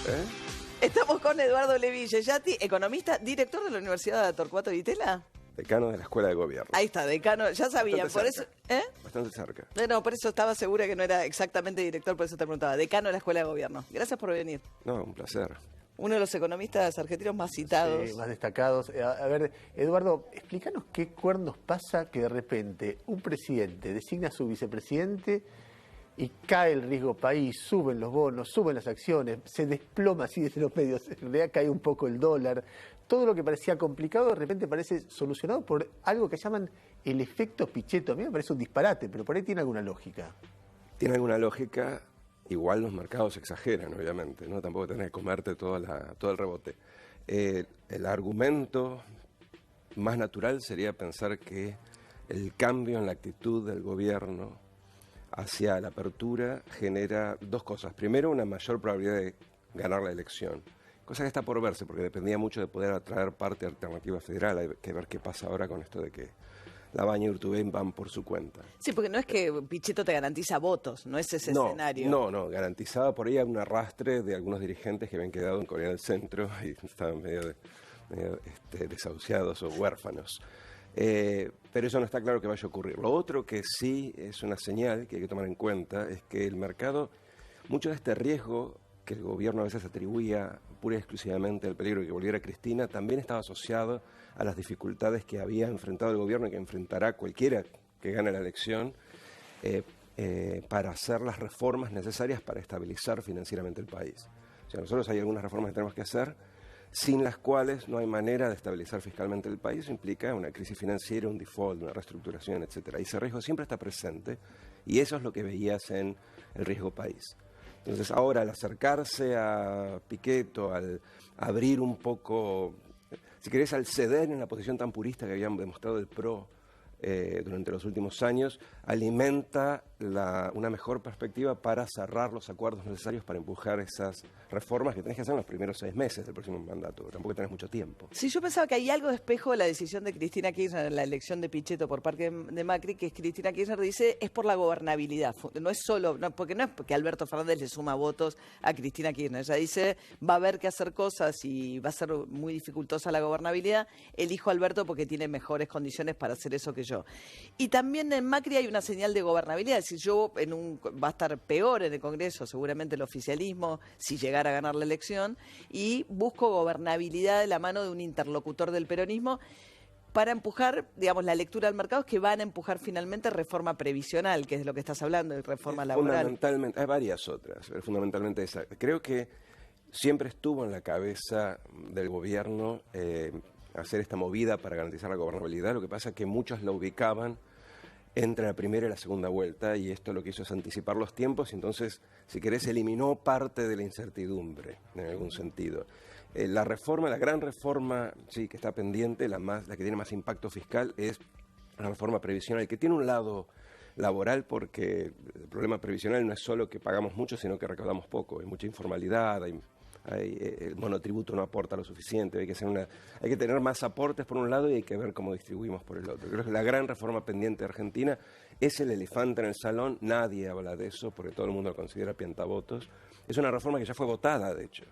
¿Eh? Estamos con Eduardo Levi Yeyati, economista, director de la Universidad de Torcuato Di Tella. Decano de la Escuela de Gobierno. Ahí está, decano, ya sabía, Bastante por cerca. eso... ¿Eh? Bastante cerca. No, por eso estaba segura que no era exactamente director, por eso te preguntaba. Decano de la Escuela de Gobierno. Gracias por venir. No, un placer. Uno de los economistas argentinos más citados. Sí, más destacados. A ver, Eduardo, explícanos qué cuernos pasa que de repente un presidente designa a su vicepresidente y cae el riesgo país, suben los bonos, suben las acciones, se desploma así desde los medios, en realidad cae un poco el dólar. Todo lo que parecía complicado de repente parece solucionado por algo que llaman el efecto Pichetto. A mí me parece un disparate, pero por ahí tiene alguna lógica. Tiene alguna lógica. Igual los mercados exageran, obviamente, ¿no? Tampoco tenés que comerte todo el rebote. El argumento más natural sería pensar que el cambio en la actitud del gobierno hacia la apertura genera dos cosas. Primero, una mayor probabilidad de ganar la elección, cosa que está por verse, porque dependía mucho de poder atraer parte alternativa federal. Hay que ver qué pasa ahora con esto de que Labaña y Urtubey van por su cuenta. Sí, porque no es que Pichetto te garantiza votos, no es ese escenario. No, garantizaba por ahí un arrastre de algunos dirigentes que habían quedado en Corea del Centro y estaban medio desahuciados o huérfanos. Pero eso no está claro que vaya a ocurrir. Lo otro que sí es una señal que hay que tomar en cuenta es que el mercado, mucho de este riesgo que el gobierno a veces atribuía pura y exclusivamente al peligro de que volviera Cristina, también estaba asociado a las dificultades que había enfrentado el gobierno y que enfrentará cualquiera que gane la elección para hacer las reformas necesarias para estabilizar financieramente el país. O sea, nosotros hay algunas reformas que tenemos que hacer, sin las cuales no hay manera de estabilizar fiscalmente el país. Eso implica una crisis financiera, un default, una reestructuración, etcétera. Y ese riesgo siempre está presente y eso es lo que veías en el riesgo país. Entonces ahora al acercarse a Pichetto, al abrir un poco, si querés, al ceder en la posición tan purista que habían demostrado el PRO durante los últimos años, alimenta una mejor perspectiva para cerrar los acuerdos necesarios para empujar esas reformas que tenés que hacer en los primeros 6 meses del próximo mandato. Tampoco tenés mucho tiempo. Sí, yo pensaba que hay algo de espejo de la decisión de Cristina Kirchner en la elección de Pichetto por parte de Macri, que es Cristina Kirchner dice es por la gobernabilidad. No es solo, porque no es porque Alberto Fernández le suma votos a Cristina Kirchner. Ella dice va a haber que hacer cosas y va a ser muy dificultosa la gobernabilidad. Elijo a Alberto porque tiene mejores condiciones para hacer eso que yo. Y también en Macri hay una señal de gobernabilidad. Es decir, va a estar peor en el Congreso, seguramente el oficialismo, si llegara a ganar la elección, y busco gobernabilidad de la mano de un interlocutor del peronismo para empujar, digamos, la lectura del mercado es que van a empujar finalmente reforma previsional, que es de lo que estás hablando, de reforma laboral. Fundamentalmente, hay varias otras, pero fundamentalmente esa. Creo que siempre estuvo en la cabeza del gobierno hacer esta movida para garantizar la gobernabilidad. Lo que pasa es que muchos la ubicaban entre la primera y la segunda vuelta, y esto lo que hizo es anticipar los tiempos, y entonces, si querés, eliminó parte de la incertidumbre, en algún sentido. La gran reforma, sí, que está pendiente, la que tiene más impacto fiscal, es la reforma previsional, que tiene un lado laboral, porque el problema previsional no es solo que pagamos mucho, sino que recaudamos poco. Hay mucha informalidad, el monotributo no aporta lo suficiente, hay que tener más aportes por un lado y hay que ver cómo distribuimos por el otro. Creo que la gran reforma pendiente de Argentina es el elefante en el salón. Nadie habla de eso porque todo el mundo lo considera piantavotos. Es una reforma que ya fue votada, de hecho,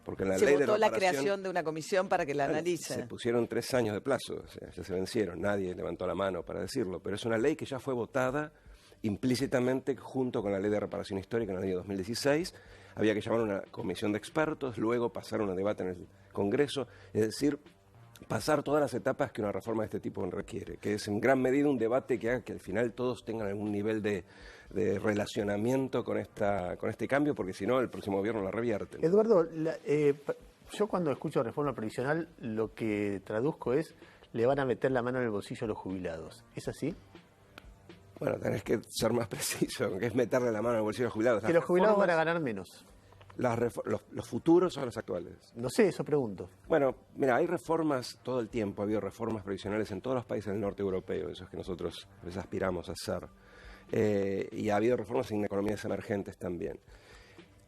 porque en la ley de votó la creación de una comisión para que la analice. Se pusieron 3 años de plazo, o sea, ya se vencieron, nadie levantó la mano para decirlo, pero es una ley que ya fue votada implícitamente junto con la ley de reparación histórica en el año 2016. Había que llamar a una comisión de expertos, luego pasar un debate en el Congreso, es decir, pasar todas las etapas que una reforma de este tipo requiere, que es en gran medida un debate que haga que al final todos tengan algún nivel de relacionamiento con este cambio, porque si no el próximo gobierno la revierte. Eduardo, yo cuando escucho reforma previsional lo que traduzco es le van a meter la mano en el bolsillo a los jubilados. ¿Es así? Bueno, tenés que ser más preciso, que es meterle la mano en el bolsillo a los jubilados. Que los jubilados van a ganar menos. ¿Los futuros o los actuales? No sé, eso pregunto. Bueno, mira, hay reformas todo el tiempo, ha habido reformas previsionales en todos los países del norte europeo, esos que nosotros les aspiramos a hacer. Y ha habido reformas en economías emergentes también.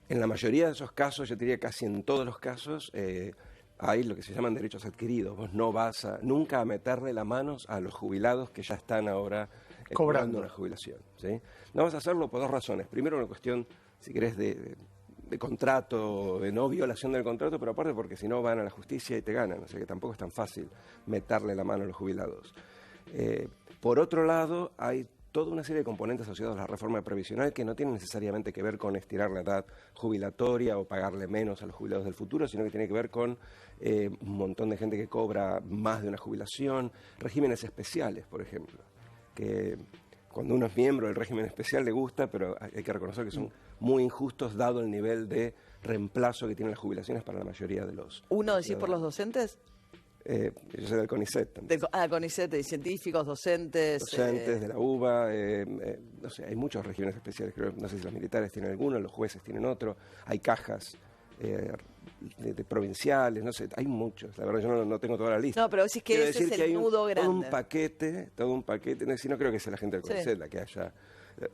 En la mayoría de esos casos, yo diría casi en todos los casos, hay lo que se llaman derechos adquiridos. Vos no vas nunca a meterle la mano a los jubilados que ya están ahora cobrando una jubilación, ¿sí? No vas a hacerlo por 2 razones. Primero, una cuestión, si querés, de contrato, de no violación del contrato, pero aparte porque si no van a la justicia y te ganan, o sea que tampoco es tan fácil meterle la mano a los jubilados. Por otro lado, hay toda una serie de componentes asociados a la reforma previsional que no tienen necesariamente que ver con estirar la edad jubilatoria o pagarle menos a los jubilados del futuro, sino que tiene que ver con un montón de gente que cobra más de una jubilación, regímenes especiales, por ejemplo, que cuando uno es miembro del régimen especial le gusta, pero hay que reconocer que son muy injustos dado el nivel de reemplazo que tienen las jubilaciones para la mayoría de los... ¿Uno decís por los docentes? Yo soy del CONICET también. CONICET, de científicos, docentes. Docentes de la UBA, no sé, hay muchos regímenes especiales, creo, no sé si los militares tienen alguno, los jueces tienen otro, hay cajas de provinciales, no sé, hay muchos, la verdad yo no tengo toda la lista. No, pero decís que ese es el nudo grande. Todo un paquete, no, si no creo que sea la gente del CONICET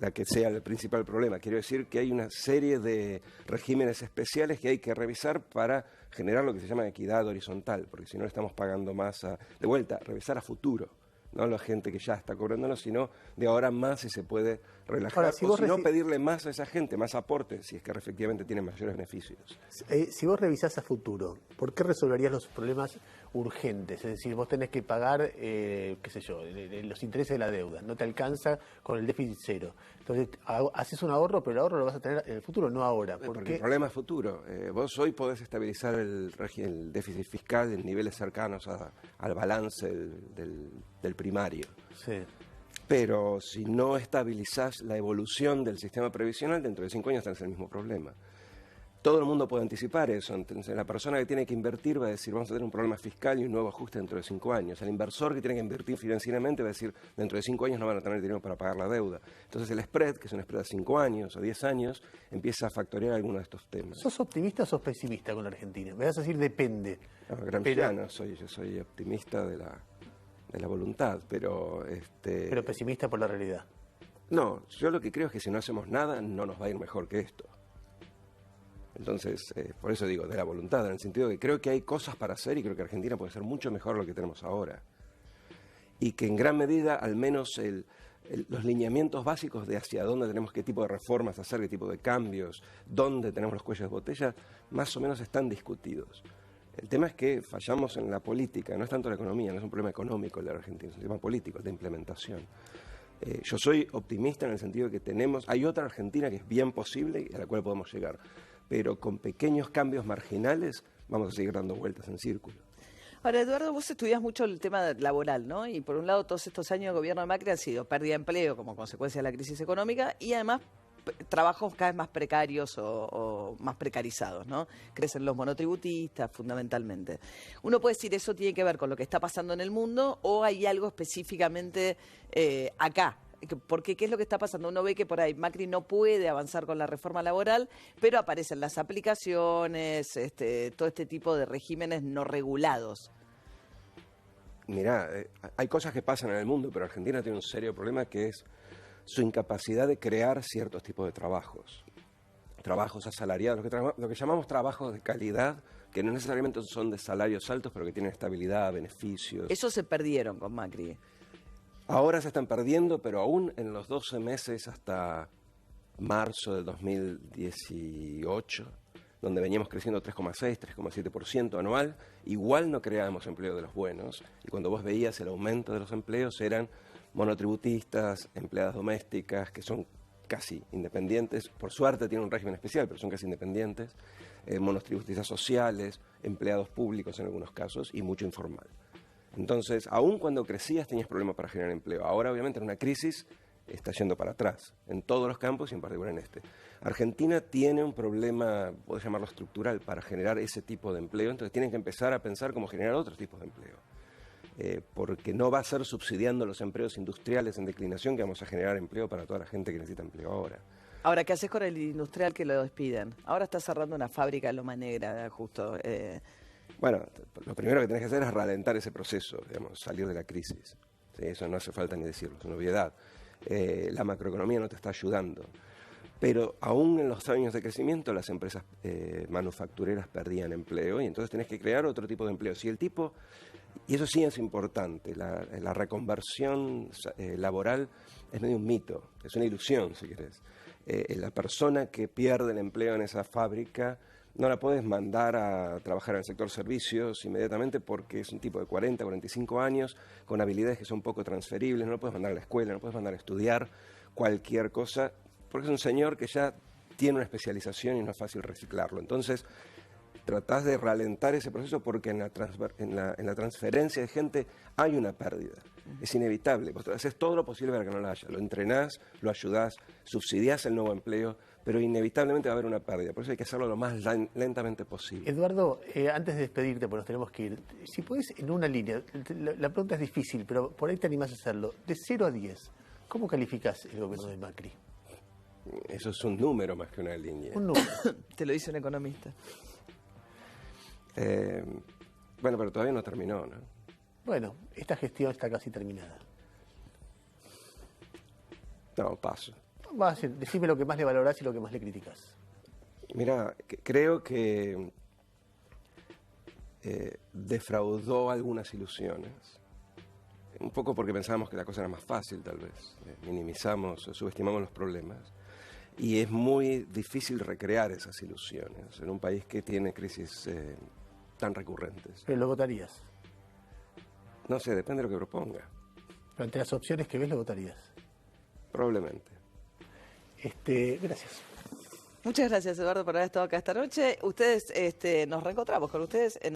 la que sea el principal problema. Quiero decir que hay una serie de regímenes especiales que hay que revisar para generar lo que se llama equidad horizontal, porque si no le estamos pagando más de vuelta, revisar a futuro, no a la gente que ya está cobrándonos, sino de ahora más si se puede relajar, ahora, o si no pedirle más a esa gente, más aporte, si es que efectivamente tiene mayores beneficios. Si vos revisás a futuro, ¿por qué resolverías los problemas urgentes? Es decir, vos tenés que pagar, qué sé yo, los intereses de la deuda, no te alcanza con el déficit cero. Entonces, haces un ahorro, pero el ahorro lo vas a tener en el futuro, no ahora. Porque el problema es futuro. Vos hoy podés estabilizar el déficit fiscal en niveles cercanos al balance del primario. Sí. Pero si no estabilizás la evolución del sistema previsional, dentro de 5 años tenés el mismo problema. Todo el mundo puede anticipar eso. Entonces, la persona que tiene que invertir va a decir, vamos a tener un problema fiscal y un nuevo ajuste dentro de 5 años. El inversor que tiene que invertir financieramente va a decir, dentro de 5 años no van a tener dinero para pagar la deuda. Entonces, el spread, que es un spread de 5 años o 10 años, empieza a factorear algunos de estos temas. ¿Sos optimista o sos pesimista con la Argentina? Me vas a decir depende. No, gramsciano yo soy optimista de la voluntad, pero... Pero pesimista por la realidad. No, yo lo que creo es que si no hacemos nada, no nos va a ir mejor que esto. Entonces, por eso digo, de la voluntad, en el sentido de que creo que hay cosas para hacer y creo que Argentina puede ser mucho mejor de lo que tenemos ahora. Y que en gran medida, al menos los lineamientos básicos de hacia dónde tenemos, qué tipo de reformas hacer, qué tipo de cambios, dónde tenemos los cuellos de botella, más o menos están discutidos. El tema es que fallamos en la política, no es tanto la economía, no es un problema económico el de la Argentina, es un tema político, el de implementación. Yo soy optimista en el sentido de que hay otra Argentina que es bien posible y a la cual podemos llegar, pero con pequeños cambios marginales vamos a seguir dando vueltas en círculo. Ahora, Eduardo, vos estudiás mucho el tema laboral, ¿no? Y por un lado, todos estos años de gobierno de Macri han sido pérdida de empleo como consecuencia de la crisis económica y además trabajos cada vez más precarios o más precarizados, ¿no? Crecen los monotributistas, fundamentalmente. Uno puede decir, ¿eso tiene que ver con lo que está pasando en el mundo o hay algo específicamente acá? Porque ¿qué es lo que está pasando? Uno ve que por ahí Macri no puede avanzar con la reforma laboral, pero aparecen las aplicaciones, todo este tipo de regímenes no regulados. Mirá, hay cosas que pasan en el mundo, pero Argentina tiene un serio problema que es su incapacidad de crear ciertos tipos de trabajos. Trabajos asalariados, lo que llamamos trabajos de calidad, que no necesariamente son de salarios altos, pero que tienen estabilidad, beneficios. Eso se perdieron con Macri. Ahora se están perdiendo, pero aún en los 12 meses hasta marzo del 2018, donde veníamos creciendo 3,6, 3,7% anual, igual no creábamos empleo de los buenos. Y cuando vos veías el aumento de los empleos eran monotributistas, empleadas domésticas, que son casi independientes. Por suerte tienen un régimen especial, pero son casi independientes. Monotributistas sociales, empleados públicos en algunos casos y mucho informal. Entonces, aún cuando crecías tenías problemas para generar empleo. Ahora, obviamente, en una crisis está yendo para atrás, en todos los campos y en particular en este. Argentina tiene un problema, podés llamarlo estructural, para generar ese tipo de empleo, entonces tienen que empezar a pensar cómo generar otros tipos de empleo. Porque no va a ser subsidiando los empleos industriales en declinación que vamos a generar empleo para toda la gente que necesita empleo ahora. Ahora, ¿qué haces con el industrial que lo despiden? Ahora está cerrando una fábrica en Loma Negra, justo. Bueno, lo primero que tenés que hacer es ralentar ese proceso, digamos, salir de la crisis. ¿Sí? Eso no hace falta ni decirlo, es una obviedad. La macroeconomía no te está ayudando. Pero aún en los años de crecimiento las empresas manufactureras perdían empleo y entonces tenés que crear otro tipo de empleo. Si el tipo, y eso sí es importante, la reconversión laboral es medio un mito, es una ilusión si querés. la persona que pierde el empleo en esa fábrica no la puedes mandar a trabajar en el sector servicios inmediatamente porque es un tipo de 40, 45 años con habilidades que son poco transferibles, no lo puedes mandar a la escuela, no lo puedes mandar a estudiar cualquier cosa, porque es un señor que ya tiene una especialización y no es fácil reciclarlo. Entonces, tratás de ralentar ese proceso porque en la transferencia de gente hay una pérdida. Es inevitable. Vos haces todo lo posible para que no la haya. Lo entrenás, lo ayudás, subsidiás el nuevo empleo, pero inevitablemente va a haber una pérdida. Por eso hay que hacerlo lo más lentamente posible. Eduardo, antes de despedirte, porque nos tenemos que ir, si puedes en una línea, la pregunta es difícil, pero por ahí te animás a hacerlo, de 0 a 10, ¿cómo calificás el gobierno de Macri? Eso es un número más que una línea. Un número. Te lo dice un economista. Bueno, pero todavía no terminó, ¿no? Bueno, esta gestión está casi terminada. No, paso. Decime lo que más le valorás y lo que más le criticás. Mira, creo que defraudó algunas ilusiones. Un poco porque pensábamos que la cosa era más fácil, tal vez. Minimizamos, subestimamos los problemas. Y es muy difícil recrear esas ilusiones en un país que tiene crisis tan recurrentes. ¿Pero lo votarías? No sé, depende de lo que proponga. Pero ante las opciones que ves, lo votarías. Probablemente. Gracias. Muchas gracias, Eduardo, por haber estado acá esta noche. Ustedes, nos reencontramos con ustedes en